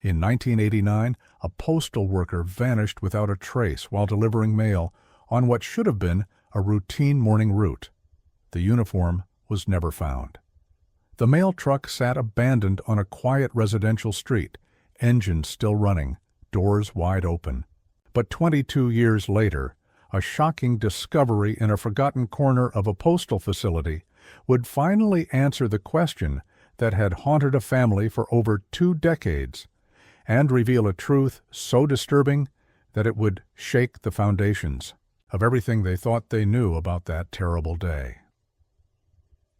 In 1989, a postal worker vanished without a trace while delivering mail on what should have been a routine morning route. The uniform was never found. The mail truck sat abandoned on a quiet residential street, engine still running, doors wide open. But 22 years later, a shocking discovery in a forgotten corner of a postal facility would finally answer the question that had haunted a family for over 2 decades and reveal a truth so disturbing that it would shake the foundations of everything they thought they knew about that terrible day.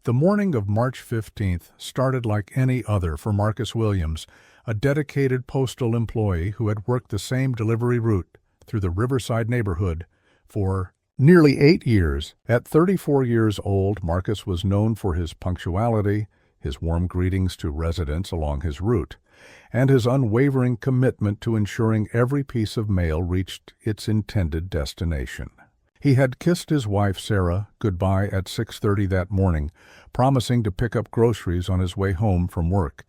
The morning of March 15th started like any other for Marcus Williams, a dedicated postal employee who had worked the same delivery route through the Riverside neighborhood for nearly 8 years. At 34 years old, Marcus was known for his punctuality, his warm greetings to residents along his route, and his unwavering commitment to ensuring every piece of mail reached its intended destination. He had kissed his wife, Sarah, goodbye at 6:30 that morning, promising to pick up groceries on his way home from work.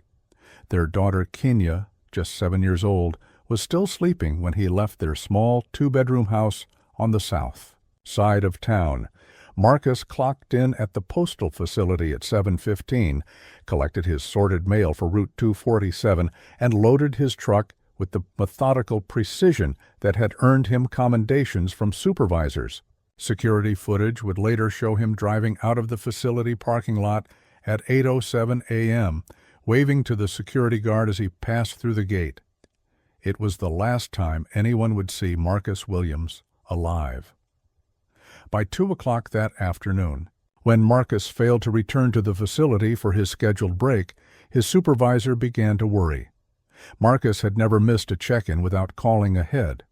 Their daughter, Kenya, just 7 years old, was still sleeping when he left their small 2-bedroom house on the south side of town. Marcus clocked in at the postal facility at 7:15, collected his sorted mail for Route 247, and loaded his truck with the methodical precision that had earned him commendations from supervisors. Security footage would later show him driving out of the facility parking lot at 8:07 a.m., waving to the security guard as he passed through the gate. It was the last time anyone would see Marcus Williams alive. By 2 o'clock that afternoon, when Marcus failed to return to the facility for his scheduled break, his supervisor began to worry. Marcus had never missed a check-in without calling ahead.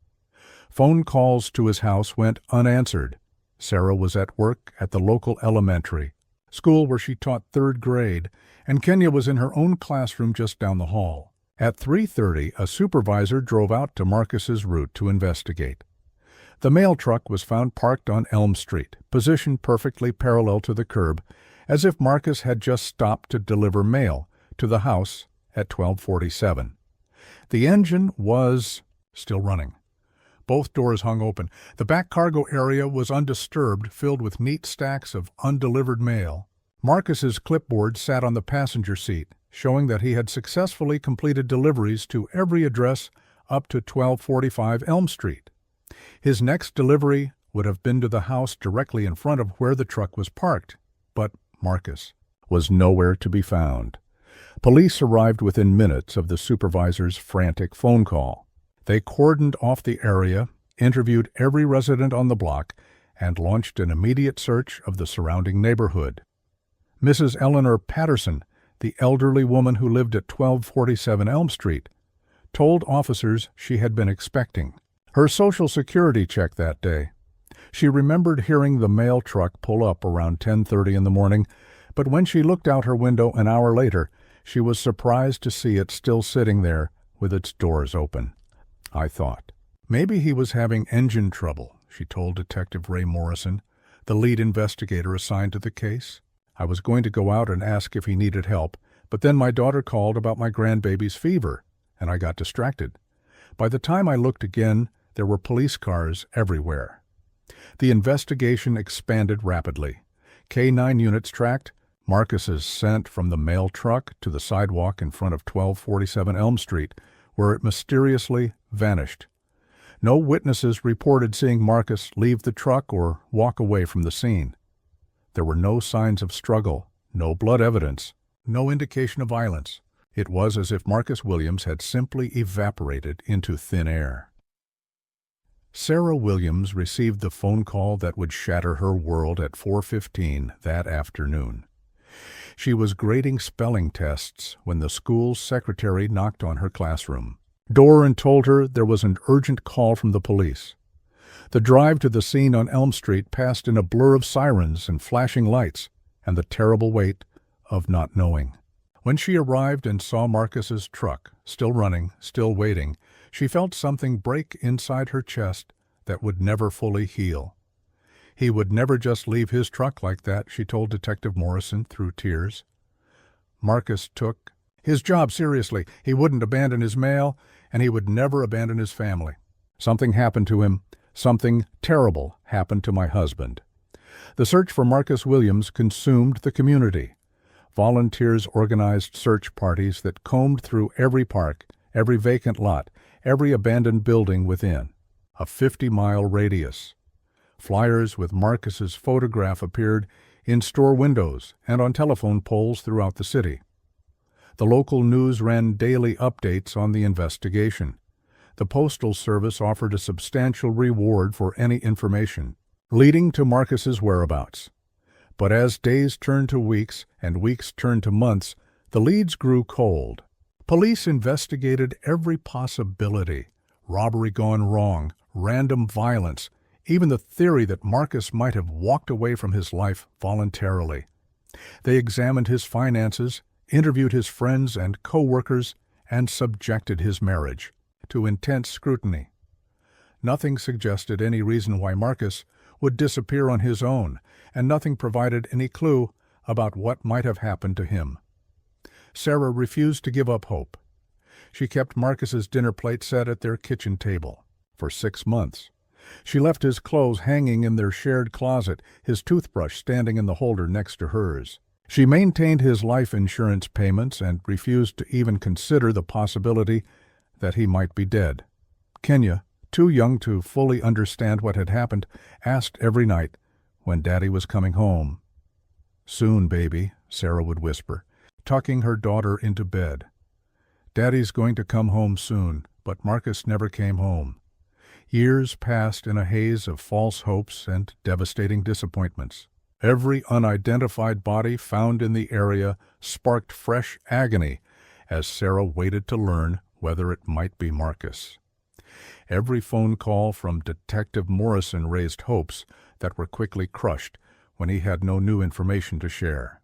Phone calls to his house went unanswered. Sarah was at work at the local elementary school where she taught 3rd grade, and Kenya was in her own classroom just down the hall. At 3:30, a supervisor drove out to Marcus's route to investigate. The mail truck was found parked on Elm Street, positioned perfectly parallel to the curb, as if Marcus had just stopped to deliver mail to the house at 12:47. The engine was still running. Both doors hung open. The back cargo area was undisturbed, filled with neat stacks of undelivered mail. Marcus's clipboard sat on the passenger seat, showing that he had successfully completed deliveries to every address up to 1245 Elm Street. His next delivery would have been to the house directly in front of where the truck was parked, but Marcus was nowhere to be found. Police arrived within minutes of the supervisor's frantic phone call. They cordoned off the area, interviewed every resident on the block, and launched an immediate search of the surrounding neighborhood. Mrs. Eleanor Patterson, the elderly woman who lived at 1247 Elm Street, told officers she had been expecting her Social Security check that day. She remembered hearing the mail truck pull up around 10:30 in the morning, but when she looked out her window an hour later, she was surprised to see it still sitting there with its doors open. I thought, maybe he was having engine trouble, she told Detective Ray Morrison, the lead investigator assigned to the case. I was going to go out and ask if he needed help, but then my daughter called about my grandbaby's fever, and I got distracted. By the time I looked again, there were police cars everywhere. The investigation expanded rapidly. K-9 units tracked Marcus's scent from the mail truck to the sidewalk in front of 1247 Elm Street, where it mysteriously vanished. No witnesses reported seeing Marcus leave the truck or walk away from the scene. There were no signs of struggle, no blood evidence, no indication of violence. It was as if Marcus Williams had simply evaporated into thin air. Sarah Williams received the phone call that would shatter her world at 4:15 that afternoon. She was grading spelling tests when the school's secretary knocked on her classroom door and told her there was an urgent call from the police. The drive to the scene on Elm Street passed in a blur of sirens and flashing lights, and the terrible weight of not knowing. When she arrived and saw Marcus's truck, still running, still waiting, she felt something break inside her chest that would never fully heal. He would never just leave his truck like that, she told Detective Morrison through tears. Marcus took His job, seriously. He wouldn't abandon his mail, and he would never abandon his family. Something happened to him. Something terrible happened to my husband. The search for Marcus Williams consumed the community. Volunteers organized search parties that combed through every park, every vacant lot, every abandoned building within a 50-mile radius. Flyers with Marcus's photograph appeared in store windows and on telephone poles throughout the city. The local news ran daily updates on the investigation. The Postal Service offered a substantial reward for any information, leading to Marcus's whereabouts. But as days turned to weeks and weeks turned to months, the leads grew cold. Police investigated every possibility: robbery gone wrong, random violence, even the theory that Marcus might have walked away from his life voluntarily. They examined his finances, interviewed his friends and co-workers, and subjected his marriage to intense scrutiny. Nothing suggested any reason why Marcus would disappear on his own, and nothing provided any clue about what might have happened to him. Sarah refused to give up hope. She kept Marcus's dinner plate set at their kitchen table for 6 months. She left his clothes hanging in their shared closet, his toothbrush standing in the holder next to hers. She maintained his life insurance payments and refused to even consider the possibility that he might be dead. Kenya, too young to fully understand what had happened, asked every night when Daddy was coming home. "Soon, baby," Sarah would whisper, tucking her daughter into bed. "Daddy's going to come home soon," but Marcus never came home. Years passed in a haze of false hopes and devastating disappointments. Every unidentified body found in the area sparked fresh agony as Sarah waited to learn whether it might be Marcus. Every phone call from Detective Morrison raised hopes that were quickly crushed when he had no new information to share.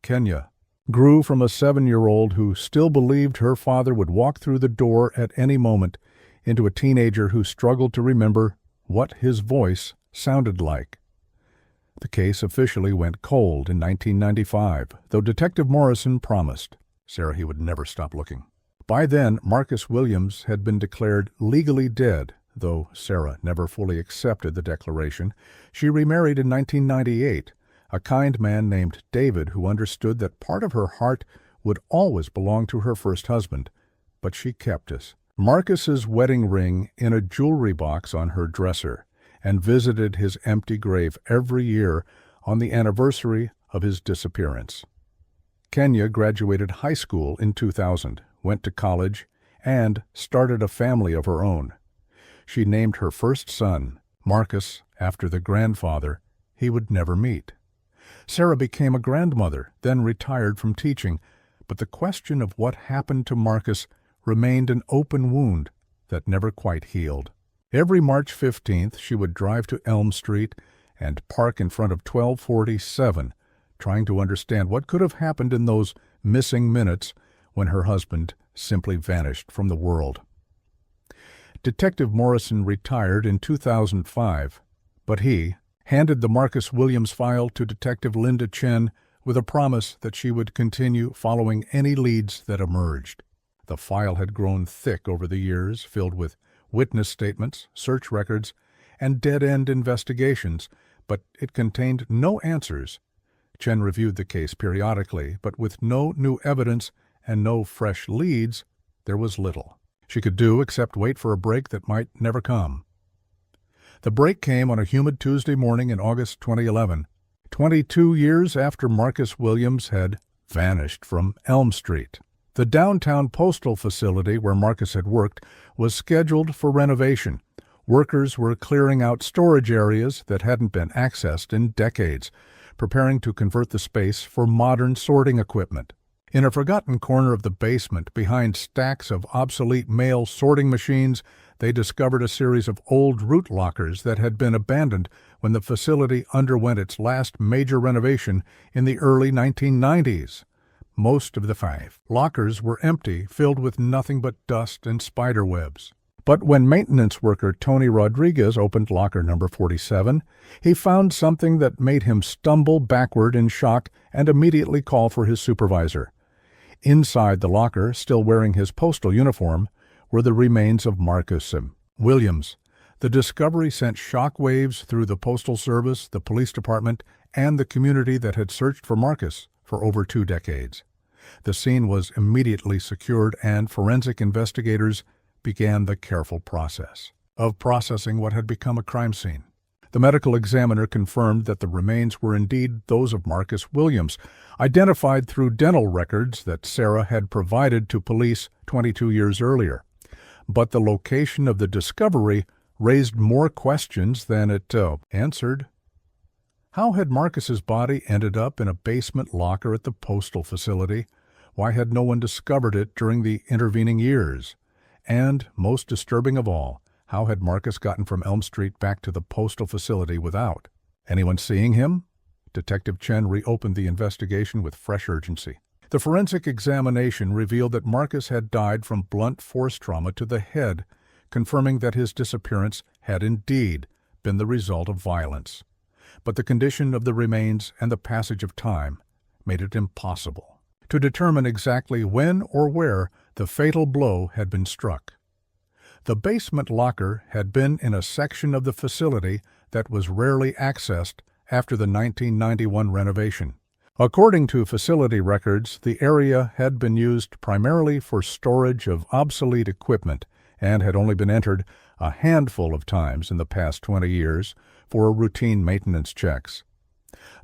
Kenya grew from a 7-year-old who still believed her father would walk through the door at any moment into a teenager who struggled to remember what his voice sounded like. The case officially went cold in 1995, though Detective Morrison promised Sarah he would never stop looking. By then, Marcus Williams had been declared legally dead, though Sarah never fully accepted the declaration. She remarried in 1998, a kind man named David who understood that part of her heart would always belong to her first husband, but she kept Marcus's wedding ring in a jewelry box on her dresser and visited his empty grave every year on the anniversary of his disappearance. Kenya graduated high school in 2000, went to college, and started a family of her own. She named her first son, Marcus, after the grandfather he would never meet. Sarah became a grandmother, then retired from teaching, but the question of what happened to Marcus remained an open wound that never quite healed. Every March 15th, she would drive to Elm Street and park in front of 1247, trying to understand what could have happened in those missing minutes when her husband simply vanished from the world. Detective Morrison retired in 2005, but he handed the Marcus Williams file to Detective Linda Chen with a promise that she would continue following any leads that emerged. The file had grown thick over the years, filled with witness statements, search records, and dead-end investigations, but it contained no answers. Chen reviewed the case periodically, but with no new evidence and no fresh leads, there was little she could do except wait for a break that might never come. The break came on a humid Tuesday morning in August 2011, 22 years after Marcus Williams had vanished from Elm Street. The downtown postal facility where Marcus had worked was scheduled for renovation. Workers were clearing out storage areas that hadn't been accessed in decades, preparing to convert the space for modern sorting equipment. In a forgotten corner of the basement, behind stacks of obsolete mail sorting machines, they discovered a series of old root lockers that had been abandoned when the facility underwent its last major renovation in the early 1990s. Most of the 5 lockers were empty, filled with nothing but dust and spider webs. But when maintenance worker Tony Rodriguez opened locker number 47, he found something that made him stumble backward in shock and immediately call for his supervisor. Inside the locker, still wearing his postal uniform, were the remains of Marcus Williams. The discovery sent shockwaves through the Postal Service, the police department, and the community that had searched for Marcus for over 2 decades. The scene was immediately secured, and forensic investigators began the careful process of processing what had become a crime scene. The medical examiner confirmed that the remains were indeed those of Marcus Williams, identified through dental records that Sarah had provided to police 22 years earlier. But the location of the discovery raised more questions than it answered. How had Marcus's body ended up in a basement locker at the postal facility? Why had no one discovered it during the intervening years? And, most disturbing of all, how had Marcus gotten from Elm Street back to the postal facility without anyone seeing him? Detective Chen reopened the investigation with fresh urgency. The forensic examination revealed that Marcus had died from blunt force trauma to the head, confirming that his disappearance had indeed been the result of violence. But the condition of the remains and the passage of time made it impossible to determine exactly when or where the fatal blow had been struck. The basement locker had been in a section of the facility that was rarely accessed after the 1991 renovation. According to facility records, the area had been used primarily for storage of obsolete equipment and had only been entered a handful of times in the past 20 years for routine maintenance checks.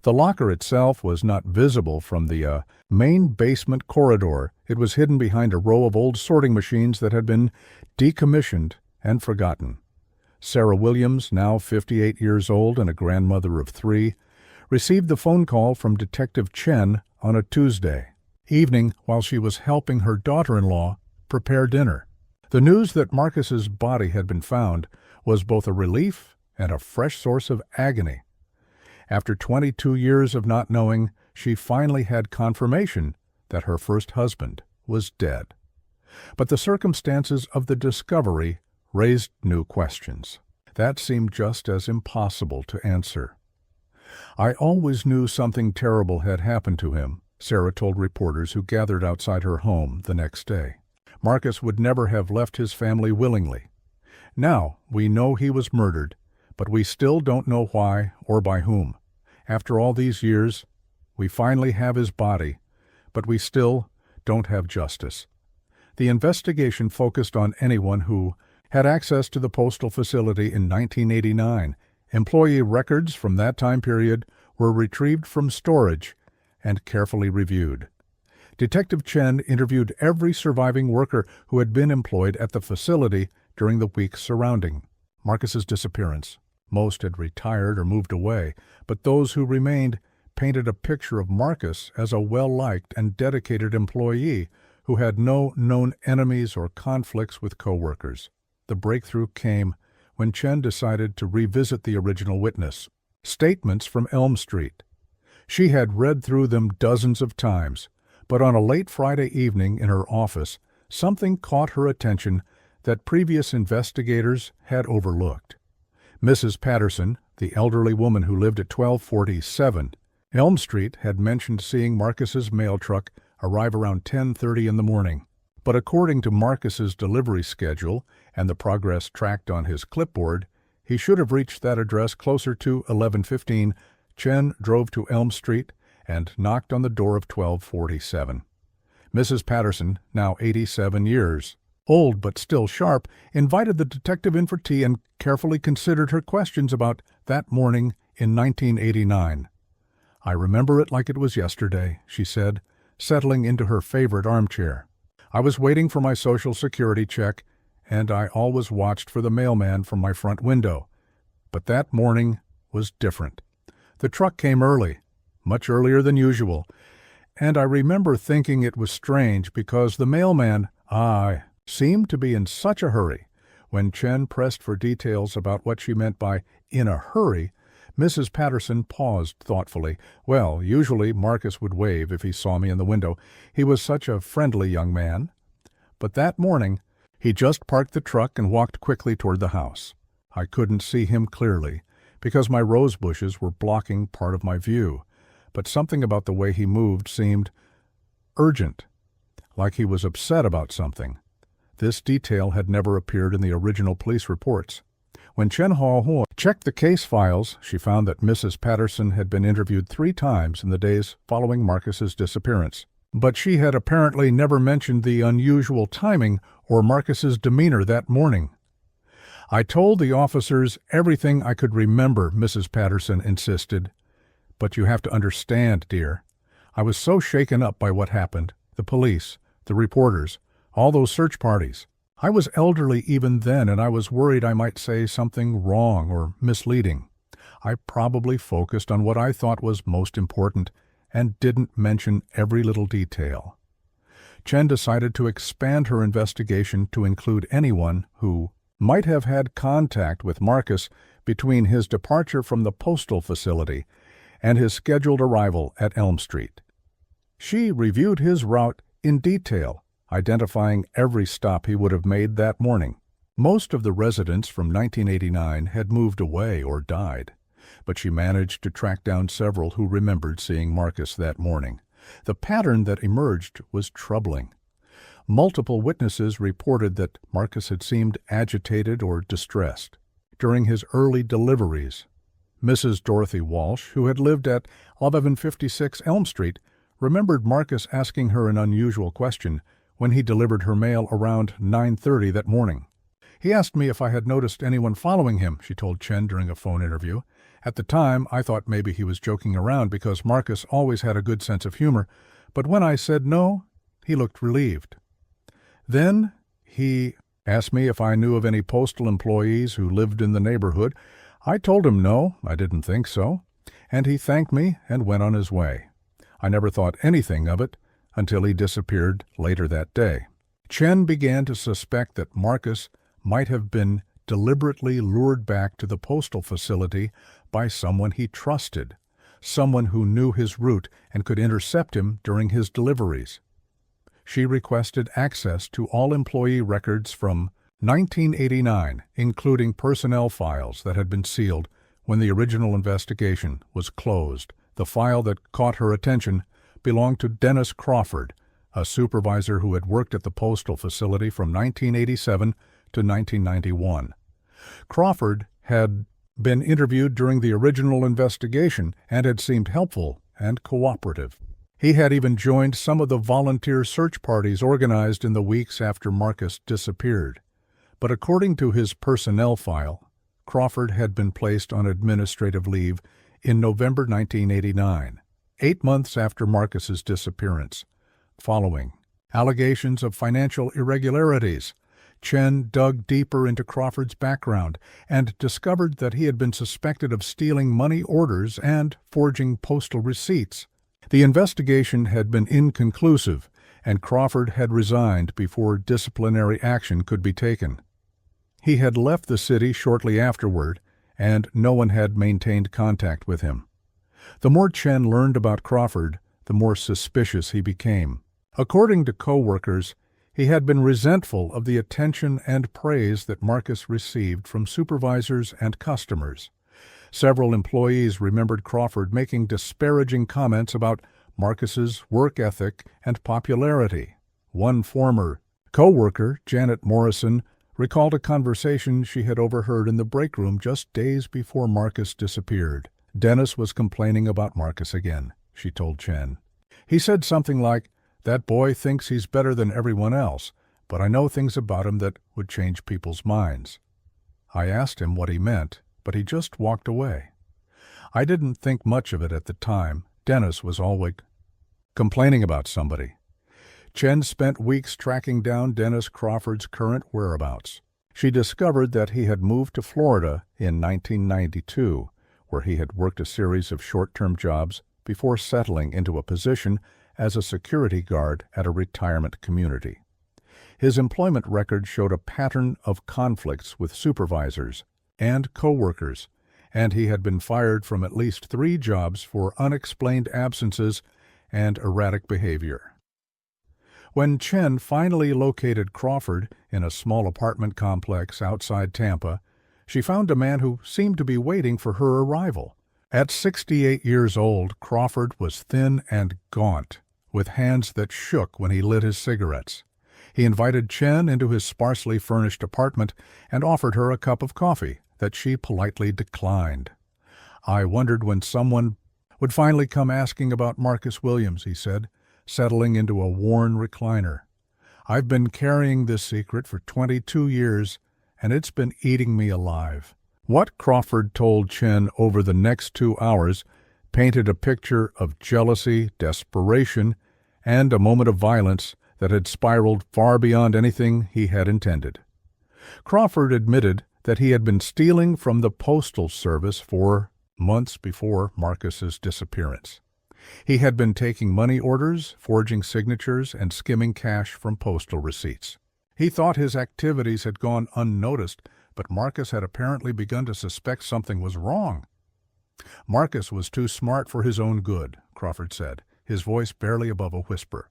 The locker itself was not visible from the main basement corridor. It was hidden behind a row of old sorting machines that had been decommissioned and forgotten. Sarah Williams, now 58 years old and a grandmother of 3, received the phone call from Detective Chen on a Tuesday evening while she was helping her daughter-in-law prepare dinner. The news that Marcus's body had been found was both a relief and a fresh source of agony. After 22 years of not knowing, she finally had confirmation that her first husband was dead. But the circumstances of the discovery raised new questions that seemed just as impossible to answer. "I always knew something terrible had happened to him," Sarah told reporters who gathered outside her home the next day. "Marcus would never have left his family willingly. Now we know he was murdered, but we still don't know why or by whom. After all these years, we finally have his body, but we still don't have justice." The investigation focused on anyone who had access to the postal facility in 1989. Employee records from that time period were retrieved from storage and carefully reviewed. Detective Chen interviewed every surviving worker who had been employed at the facility during the weeks surrounding Marcus's disappearance. Most had retired or moved away, but those who remained painted a picture of Marcus as a well-liked and dedicated employee who had no known enemies or conflicts with coworkers. The breakthrough came when Chen decided to revisit the original witness, statements from Elm Street. She had read through them dozens of times, but on a late Friday evening in her office, something caught her attention that previous investigators had overlooked. Mrs. Patterson, the elderly woman who lived at 1247 Elm Street, had mentioned seeing Marcus's mail truck arrive around 10:30 in the morning. But according to Marcus's delivery schedule and the progress tracked on his clipboard, he should have reached that address closer to 11:15. Chen drove to Elm Street and knocked on the door of 1247. Mrs. Patterson, now 87 years old but still sharp, invited the detective in for tea and carefully considered her questions about that morning in 1989. "I remember it like it was yesterday," she said, settling into her favorite armchair. "I was waiting for my Social Security check, and I always watched for the mailman from my front window. But that morning was different. The truck came early, much earlier than usual, and I remember thinking it was strange because the mailman, seemed to be in such a hurry." When Chen pressed for details about what she meant by "in a hurry," Mrs. Patterson paused thoughtfully. "Well, usually Marcus would wave if he saw me in the window. He was such a friendly young man. But that morning, he just parked the truck and walked quickly toward the house. I couldn't see him clearly, because my rose bushes were blocking part of my view, but something about the way he moved seemed urgent. like he was upset about something. This detail had never appeared in the original police reports. When Chen Hao checked the case files, she found that Mrs. Patterson had been interviewed 3 times in the days following Marcus's disappearance. But she had apparently never mentioned the unusual timing or Marcus's demeanor that morning. "I told the officers everything I could remember," Mrs. Patterson insisted. "But you have to understand, dear. I was so shaken up by what happened, the police, the reporters, all those search parties. I was elderly even then, and I was worried I might say something wrong or misleading. I probably focused on what I thought was most important and didn't mention every little detail." Chen decided to expand her investigation to include anyone who might have had contact with Marcus between his departure from the Postal facility and his scheduled arrival at Elm Street. She reviewed his route in detail, identifying every stop he would have made that morning. Most of the residents from 1989 had moved away or died, but she managed to track down several who remembered seeing Marcus that morning. The pattern that emerged was troubling. Multiple witnesses reported that Marcus had seemed agitated or distressed during his early deliveries. Mrs. Dorothy Walsh, who had lived at 1156 Elm Street, remembered Marcus asking her an unusual question when he delivered her mail around 9:30 that morning. "He asked me if I had noticed anyone following him," she told Chen during a phone interview. "At the time, I thought maybe he was joking around because Marcus always had a good sense of humor, but when I said no, he looked relieved. Then he asked me if I knew of any postal employees who lived in the neighborhood. I told him no, I didn't think so, and he thanked me and went on his way. I never thought anything of it until he disappeared later that day." Chen began to suspect that Marcus might have been deliberately lured back to the postal facility by someone he trusted, someone who knew his route and could intercept him during his deliveries. She requested access to all employee records from 1989, including personnel files that had been sealed when the original investigation was closed. The file that caught her attention belonged to Dennis Crawford, a supervisor who had worked at the postal facility from 1987 to 1991. Crawford had been interviewed during the original investigation and had seemed helpful and cooperative. He had even joined some of the volunteer search parties organized in the weeks after Marcus disappeared. But according to his personnel file, Crawford had been placed on administrative leave in November 1989, 8 months after Marcus's disappearance. Following allegations of financial irregularities, Chen dug deeper into Crawford's background and discovered that he had been suspected of stealing money orders and forging postal receipts. The investigation had been inconclusive, and Crawford had resigned before disciplinary action could be taken. He had left the city shortly afterward, and no one had maintained contact with him. The more Chen learned about Crawford, the more suspicious he became. According to co-workers, he had been resentful of the attention and praise that Marcus received from supervisors and customers. Several employees remembered Crawford making disparaging comments about Marcus's work ethic and popularity. One former co-worker, Janet Morrison, recalled a conversation she had overheard in the break room just days before Marcus disappeared. "Dennis was complaining about Marcus again," she told Chen. "He said something like, 'That boy thinks he's better than everyone else, but I know things about him that would change people's minds.' I asked him what he meant, but he just walked away. I didn't think much of it at the time. Dennis was always complaining about somebody." Chen spent weeks tracking down Dennis Crawford's current whereabouts. She discovered that he had moved to Florida in 1992, where he had worked a series of short-term jobs before settling into a position as a security guard at a retirement community. His employment record showed a pattern of conflicts with supervisors and co-workers, and he had been fired from at least 3 jobs for unexplained absences and erratic behavior. When Chen finally located Crawford in a small apartment complex outside Tampa, she found a man who seemed to be waiting for her arrival. At 68 years old, Crawford was thin and gaunt, with hands that shook when he lit his cigarettes. He invited Chen into his sparsely furnished apartment and offered her a cup of coffee that she politely declined. "I wondered when someone would finally come asking about Marcus Williams," he said, settling into a worn recliner. "I've been carrying this secret for 22 years, and it's been eating me alive." What Crawford told Chen over the next 2 hours painted a picture of jealousy, desperation, and a moment of violence that had spiraled far beyond anything he had intended. Crawford admitted that he had been stealing from the Postal Service for months before Marcus's disappearance. He had been taking money orders, forging signatures, and skimming cash from postal receipts. He thought his activities had gone unnoticed, but Marcus had apparently begun to suspect something was wrong. "Marcus was too smart for his own good," Crawford said, his voice barely above a whisper.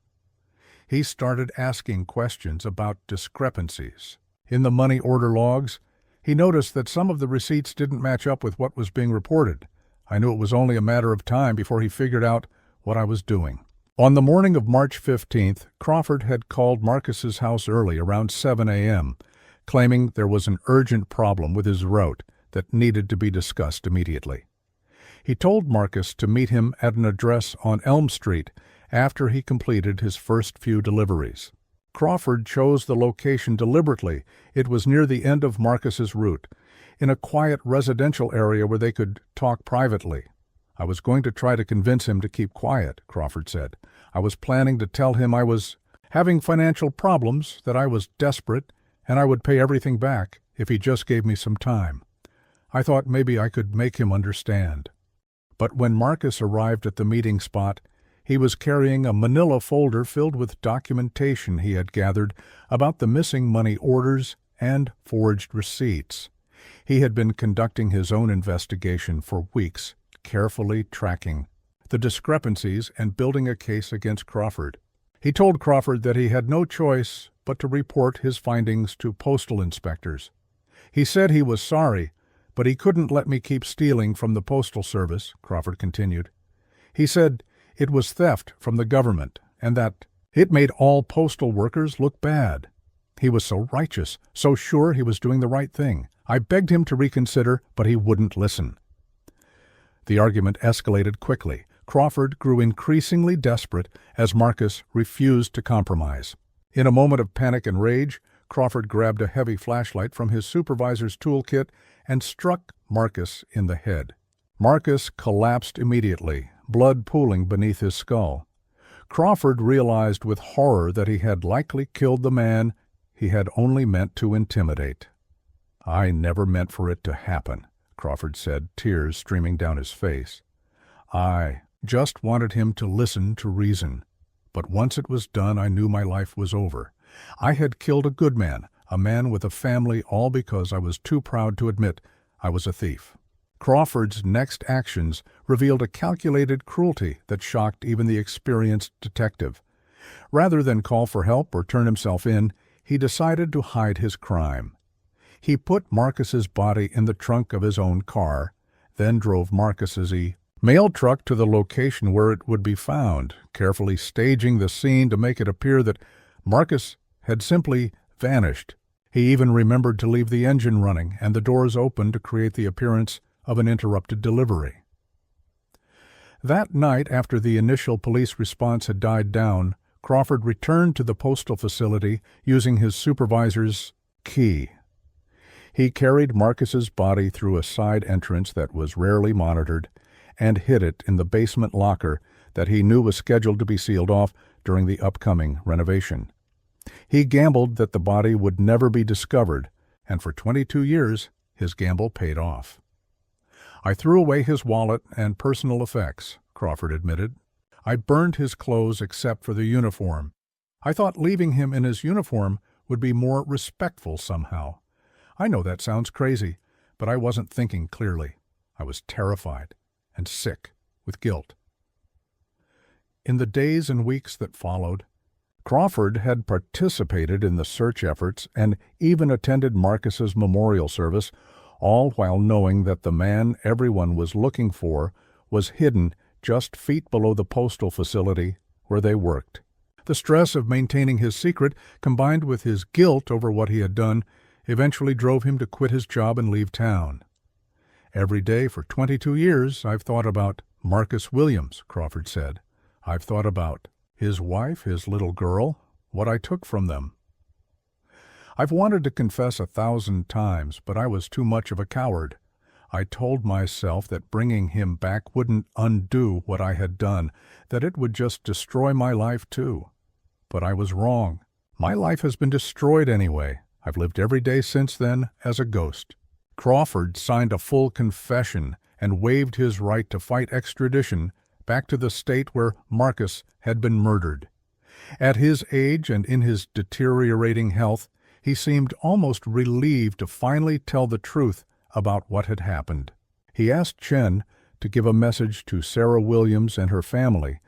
He started asking questions about discrepancies. In the money order logs, he noticed that some of the receipts didn't match up with what was being reported. I knew it was only a matter of time before he figured out what I was doing. On the morning of March 15th, Crawford had called Marcus's house early, around 7 a.m., claiming there was an urgent problem with his route that needed to be discussed immediately. He told Marcus to meet him at an address on Elm Street after he completed his first few deliveries. Crawford chose the location deliberately. It was near the end of Marcus's route, in a quiet residential area where they could talk privately. "I was going to try to convince him to keep quiet," Crawford said. "I was planning to tell him I was having financial problems, that I was desperate, and I would pay everything back if he just gave me some time. I thought maybe I could make him understand." But when Marcus arrived at the meeting spot, he was carrying a manila folder filled with documentation he had gathered about the missing money orders and forged receipts. He had been conducting his own investigation for weeks, carefully tracking the discrepancies and building a case against Crawford. He told Crawford that he had no choice but to report his findings to postal inspectors. "He said he was sorry, but he couldn't let me keep stealing from the Postal Service," Crawford continued. "He said it was theft from the government and that it made all postal workers look bad. He was so righteous, so sure he was doing the right thing. I begged him to reconsider, but he wouldn't listen." The argument escalated quickly. Crawford grew increasingly desperate as Marcus refused to compromise. In a moment of panic and rage, Crawford grabbed a heavy flashlight from his supervisor's toolkit and struck Marcus in the head. Marcus collapsed immediately, blood pooling beneath his skull. Crawford realized with horror that he had likely killed the man he had only meant to intimidate. "I never meant for it to happen," Crawford said, tears streaming down his face. "I just wanted him to listen to reason. But once it was done, I knew my life was over. I had killed a good man, a man with a family, all because I was too proud to admit I was a thief." Crawford's next actions revealed a calculated cruelty that shocked even the experienced detective. Rather than call for help or turn himself in, he decided to hide his crime. He put Marcus's body in the trunk of his own car, then drove Marcus's mail truck to the location where it would be found, carefully staging the scene to make it appear that Marcus had simply vanished. He even remembered to leave the engine running and the doors open to create the appearance of an interrupted delivery. That night, after the initial police response had died down, Crawford returned to the postal facility using his supervisor's key. He carried Marcus's body through a side entrance that was rarely monitored and hid it in the basement locker that he knew was scheduled to be sealed off during the upcoming renovation. He gambled that the body would never be discovered, and for 22 years his gamble paid off. "I threw away his wallet and personal effects," Crawford admitted. "I burned his clothes except for the uniform. I thought leaving him in his uniform would be more respectful somehow. I know that sounds crazy, but I wasn't thinking clearly. I was terrified and sick with guilt." In the days and weeks that followed, Crawford had participated in the search efforts and even attended Marcus's memorial service, all while knowing that the man everyone was looking for was hidden just feet below the postal facility where they worked. The stress of maintaining his secret, combined with his guilt over what he had done, eventually drove him to quit his job and leave town. "Every day for 22 years I've thought about Marcus Williams," Crawford said. "I've thought about his wife, his little girl, what I took from them. I've wanted to confess 1,000 times, but I was too much of a coward. I told myself that bringing him back wouldn't undo what I had done, that it would just destroy my life too. But I was wrong. My life has been destroyed anyway. I've lived every day since then as a ghost." Crawford signed a full confession and waived his right to fight extradition back to the state where Marcus had been murdered. At his age and in his deteriorating health, he seemed almost relieved to finally tell the truth about what had happened. He asked Chen to give a message to Sarah Williams and her family.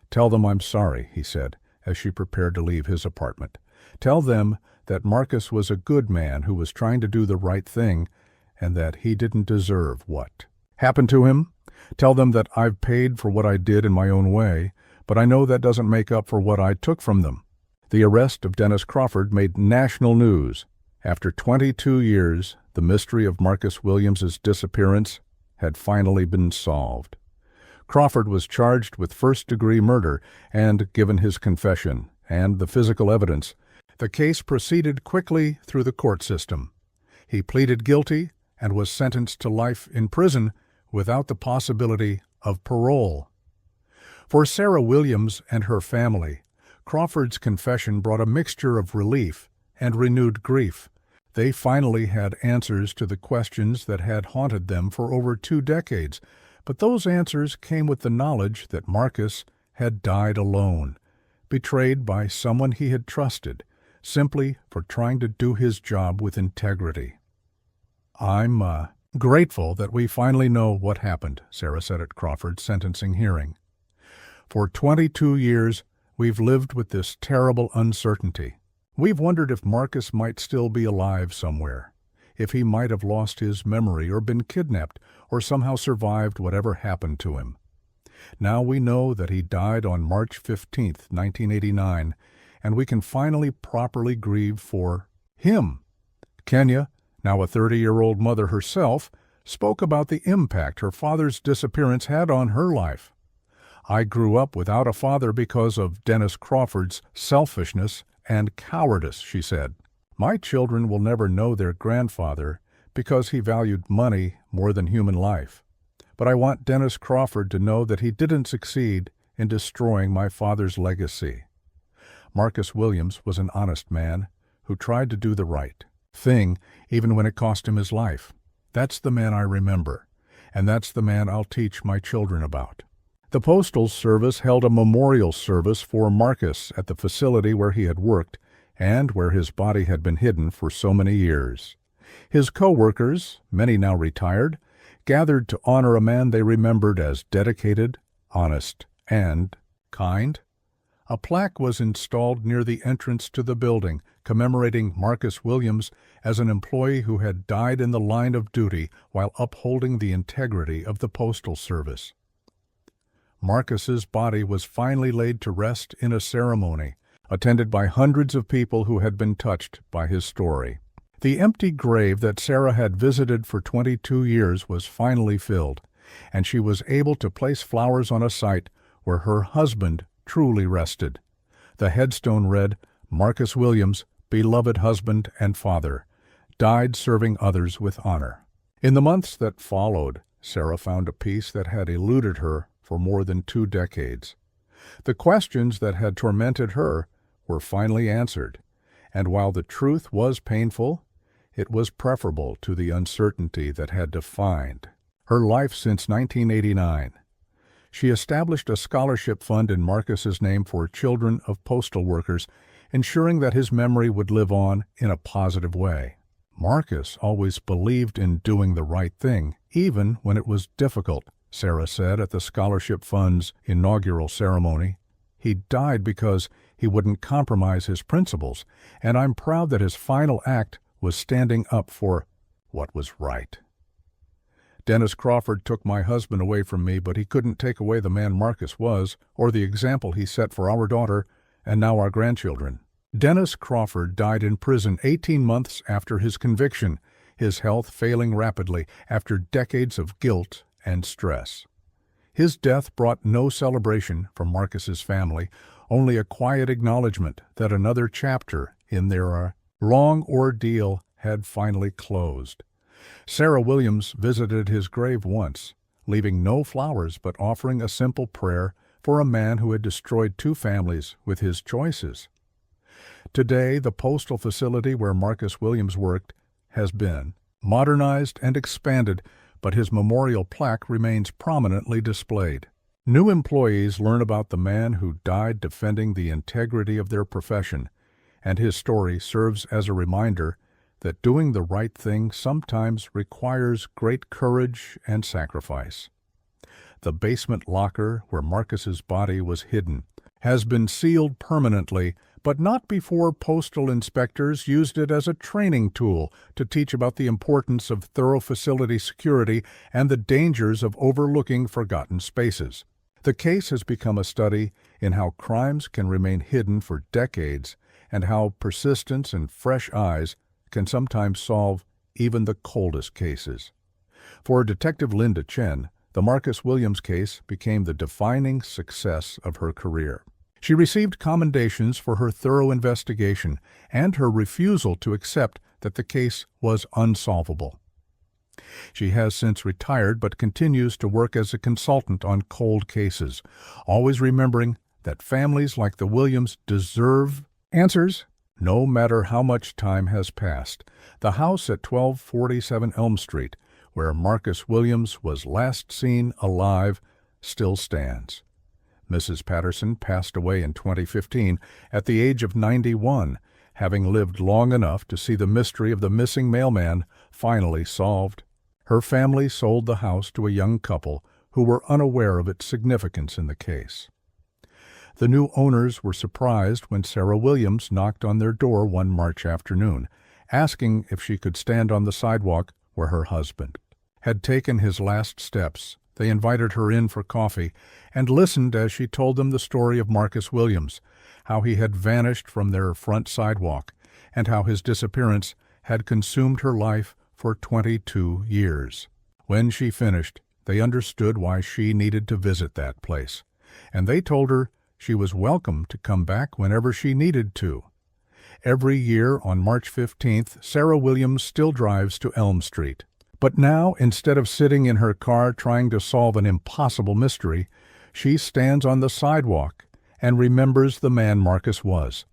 "Tell them I'm sorry," he said, as she prepared to leave his apartment. "Tell them that Marcus was a good man who was trying to do the right thing, and that he didn't deserve what happened to him. Tell them that I've paid for what I did in my own way, but I know that doesn't make up for what I took from them." The arrest of Dennis Crawford made national news. After 22 years, the mystery of Marcus Williams's disappearance had finally been solved. Crawford was charged with first-degree murder and given his confession and the physical evidence. The case proceeded quickly through the court system. He pleaded guilty and was sentenced to life in prison without the possibility of parole. For Sarah Williams and her family, Crawford's confession brought a mixture of relief and renewed grief. They finally had answers to the questions that had haunted them for over 2 decades, but those answers came with the knowledge that Marcus had died alone, betrayed by someone he had trusted, simply for trying to do his job with integrity. "I'm grateful that we finally know what happened," Sarah said at Crawford's sentencing hearing. "For 22 years, we've lived with this terrible uncertainty. We've wondered if Marcus might still be alive somewhere, if he might have lost his memory or been kidnapped or somehow survived whatever happened to him. Now we know that he died on March 15, 1989, and we can finally properly grieve for him." Kenya, now a 30-year-old mother herself, spoke about the impact her father's disappearance had on her life. "I grew up without a father because of Dennis Crawford's selfishness and cowardice," she said. "My children will never know their grandfather because he valued money more than human life. But I want Dennis Crawford to know that he didn't succeed in destroying my father's legacy. Marcus Williams was an honest man who tried to do the right thing even when it cost him his life. That's the man I remember, and that's the man I'll teach my children about." The Postal Service held a memorial service for Marcus at the facility where he had worked and where his body had been hidden for so many years. His co-workers, many now retired, gathered to honor a man they remembered as dedicated, honest, and kind. A plaque was installed near the entrance to the building, commemorating Marcus Williams as an employee who had died in the line of duty while upholding the integrity of the Postal Service. Marcus's body was finally laid to rest in a ceremony, attended by hundreds of people who had been touched by his story. The empty grave that Sarah had visited for 22 years was finally filled, and she was able to place flowers on a site where her husband truly rested. The headstone read, "Marcus Williams, beloved husband and father, died serving others with honor." In the months that followed, Sarah found a peace that had eluded her for more than 2 decades. The questions that had tormented her were finally answered, and while the truth was painful, it was preferable to the uncertainty that had defined her life since 1989. She established a scholarship fund in Marcus's name for children of postal workers, ensuring that his memory would live on in a positive way. Marcus always believed in doing the right thing, even when it was difficult, Sarah said at the scholarship fund's inaugural ceremony. "He died because he wouldn't compromise his principles, and I'm proud that his final act was standing up for what was right." Dennis Crawford took my husband away from me, but he couldn't take away the man Marcus was, or the example he set for our daughter and now our grandchildren. Dennis Crawford died in prison 18 months after his conviction, his health failing rapidly after decades of guilt and stress. His death brought no celebration from Marcus's family, only a quiet acknowledgement that another chapter in their long ordeal had finally closed. Sarah Williams visited his grave once, leaving no flowers but offering a simple prayer for a man who had destroyed 2 families with his choices. Today, the postal facility where Marcus Williams worked has been modernized and expanded, but his memorial plaque remains prominently displayed. New employees learn about the man who died defending the integrity of their profession, and his story serves as a reminder that doing the right thing sometimes requires great courage and sacrifice. The basement locker where Marcus's body was hidden has been sealed permanently, but not before postal inspectors used it as a training tool to teach about the importance of thorough facility security and the dangers of overlooking forgotten spaces. The case has become a study in how crimes can remain hidden for decades and how persistence and fresh eyes can sometimes solve even the coldest cases. For Detective Linda Chen, the Marcus Williams case became the defining success of her career. She received commendations for her thorough investigation and her refusal to accept that the case was unsolvable. She has since retired but continues to work as a consultant on cold cases, always remembering that families like the Williams deserve answers no matter how much time has passed. The house at 1247 Elm Street, where Marcus Williams was last seen alive, still stands. Mrs. Patterson passed away in 2015 at the age of 91, having lived long enough to see the mystery of the missing mailman finally solved. Her family sold the house to a young couple who were unaware of its significance in the case. The new owners were surprised when Sarah Williams knocked on their door one March afternoon, asking if she could stand on the sidewalk where her husband had taken his last steps. They invited her in for coffee and listened as she told them the story of Marcus Williams, how he had vanished from their front sidewalk, and how his disappearance had consumed her life for 22 years. When she finished, they understood why she needed to visit that place, and they told her she was welcome to come back whenever she needed to. Every year on March 15th, Sarah Williams still drives to Elm Street. But now, instead of sitting in her car trying to solve an impossible mystery, she stands on the sidewalk and remembers the man Marcus was.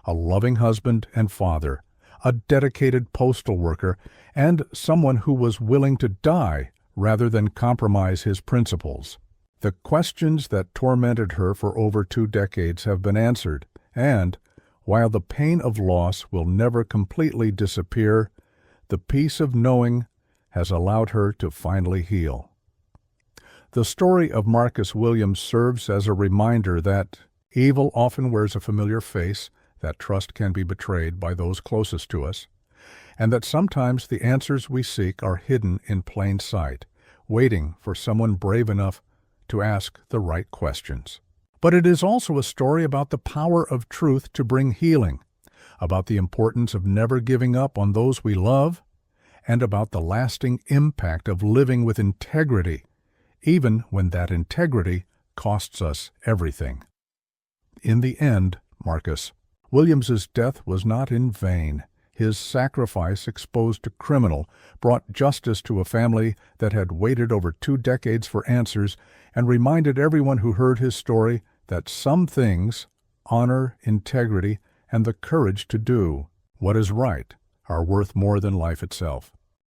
A loving husband and father, a dedicated postal worker, and someone who was willing to die rather than compromise his principles. The questions that tormented her for over 2 decades have been answered, and, while the pain of loss will never completely disappear, the peace of knowing has allowed her to finally heal. The story of Marcus Williams serves as a reminder that evil often wears a familiar face, that trust can be betrayed by those closest to us, and that sometimes the answers we seek are hidden in plain sight, waiting for someone brave enough to ask the right questions. But it is also a story about the power of truth to bring healing, about the importance of never giving up on those we love, and about the lasting impact of living with integrity, even when that integrity costs us everything. In the end, Marcus Williams's death was not in vain. His sacrifice exposed a criminal, brought justice to a family that had waited over 2 decades for answers, and reminded everyone who heard his story that some things, honor, integrity, and the courage to do what is right, are worth more than life itself.